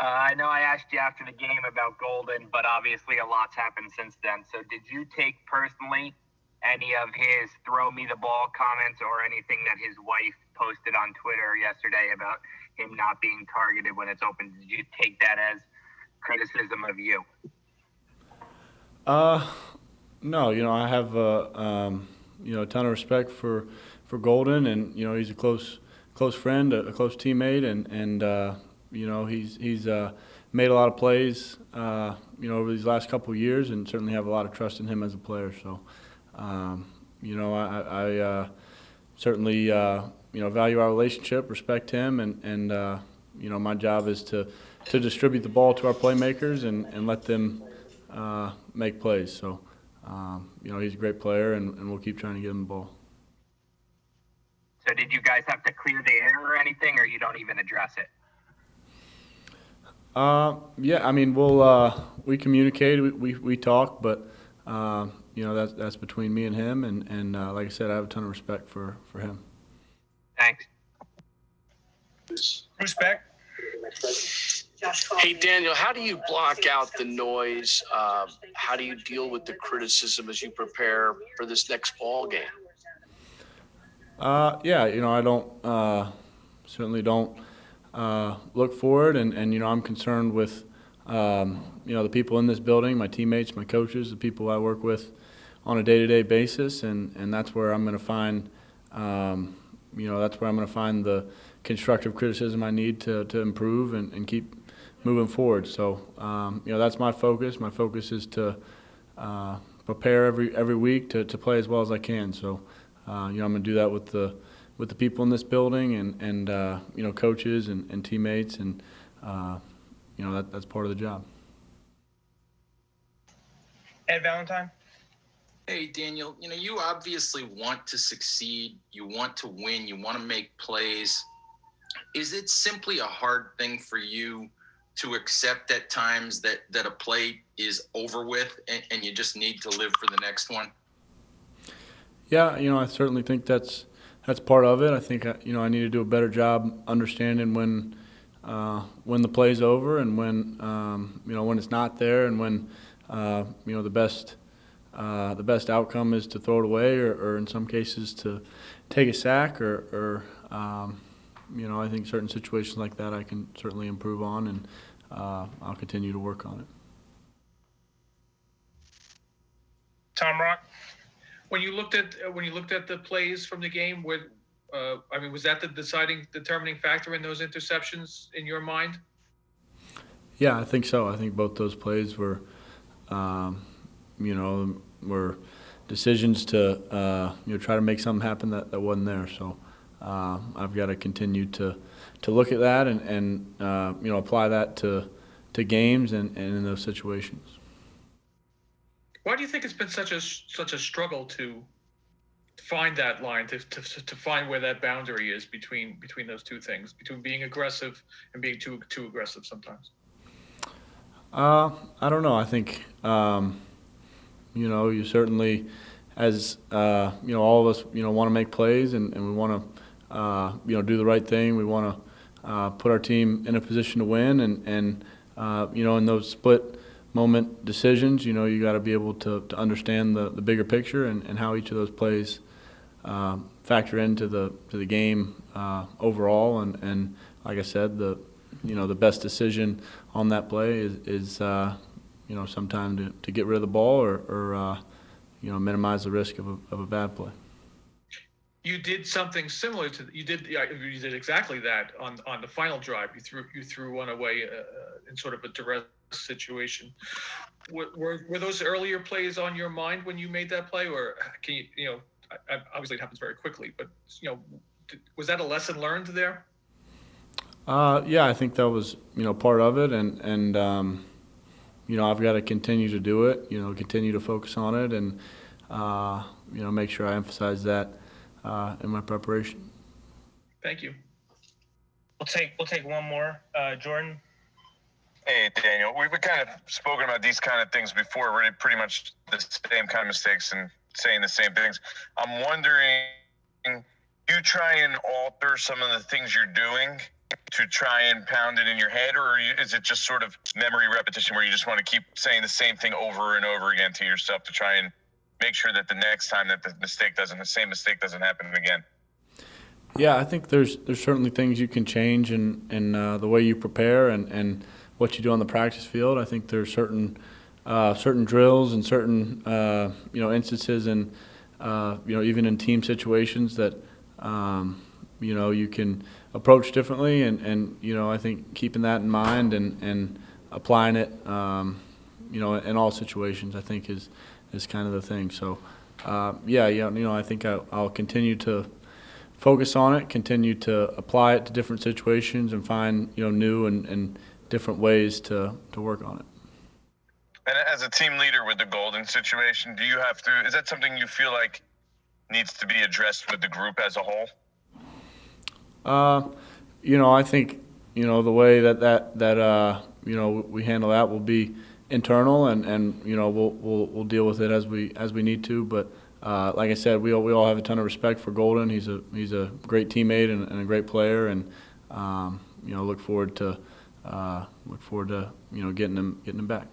I know I asked you after the game about Golden, but obviously a lot's happened since then. So did you take personally any of his throw me the ball comments or anything that his wife posted on Twitter yesterday about him not being targeted when it's open? Did you take that as criticism of you? Uh, no, I have a ton of respect for Golden, and he's a close friend, a close teammate, and he's made a lot of plays over these last couple of years, and certainly have a lot of trust in him as a player. So, I certainly value our relationship, respect him, and my job is to distribute the ball to our playmakers and let them make plays. So, he's a great player, and we'll keep trying to get him the ball. So did you guys have to clear the air or anything, or you don't even address it? Yeah, I mean, we communicate, we talk, but that's between me and him, and like I said, I have a ton of respect for him. Thanks. Bruce Beck. Hey, Daniel, how do you block out the noise? How do you deal with the criticism as you prepare for this next ball game? Yeah, I don't certainly don't look for it, and I'm concerned with the people in this building, my teammates, my coaches, the people I work with on a day-to-day basis, and that's where I'm going to find that's where I'm going to find the constructive criticism I need to improve and keep moving forward. So that's my focus. My focus is to prepare every week to play as well as I can. So I'm going to do that with the people in this building and coaches and teammates, and that's part of the job. Ed Valentine. Hey, Daniel, you obviously want to succeed. You want to win. You want to make plays. Is it simply a hard thing for you to accept at times that a play is over with and you just need to live for the next one? Yeah, I certainly think that's part of it. I think I need to do a better job understanding when the play's over and when it's not there, and when the best outcome is to throw it away, or in some cases to take a sack, or I think certain situations like that I can certainly improve on, and I'll continue to work on it. Tom Rock. When you looked at the plays from the game, was that the determining factor in those interceptions in your mind? Yeah, I think so. I think both those plays were were decisions to try to make something happen that wasn't there. So I've got to continue to look at that and apply that to games and in those situations. Why do you think it's been such a struggle to find that line, to find where that boundary is between those two things, between being aggressive and being too aggressive sometimes? I don't know. I think you certainly, as all of us, want to make plays, and we want to do the right thing. We want to put our team in a position to win, and in those split moment decisions, you got to be able to understand the bigger picture and how each of those plays factor into the game overall. And like I said, the best decision on that play is sometime to get rid of the ball or minimize the risk of a bad play. You did something similar to you did exactly that on the final drive. You threw one away in sort of a duress situation. Were those earlier plays on your mind when you made that play, or can you obviously it happens very quickly, but was that a lesson learned there? Yeah, I think that was part of it, and I've got to continue to do it. Continue to focus on it, and make sure I emphasize that in my preparation. Thank you. We'll take one more. Jordan. Hey, Daniel. We've kind of spoken about these kind of things before, really pretty much the same kind of mistakes and saying the same things. I'm wondering, do you try and alter some of the things you're doing to try and pound it in your head, or is it just sort of memory repetition where you just want to keep saying the same thing over and over again to yourself to try and make sure that the next time that the same mistake doesn't happen again? Yeah, I think there's certainly things you can change in the way you prepare and what you do on the practice field. I think there's certain drills and certain instances and even in team situations that you can approach differently, and I think keeping that in mind and applying it in all situations, I think is kind of the thing. So I think I'll continue to focus on it, continue to apply it to different situations, and find new and different ways to work on it. And as a team leader with the Golden situation, is that something you feel like needs to be addressed with the group as a whole? I think the way that we handle that will be internal, and we'll deal with it as we need to. But like I said, we all have a ton of respect for Golden. He's a great teammate and a great player, and look forward to getting him back.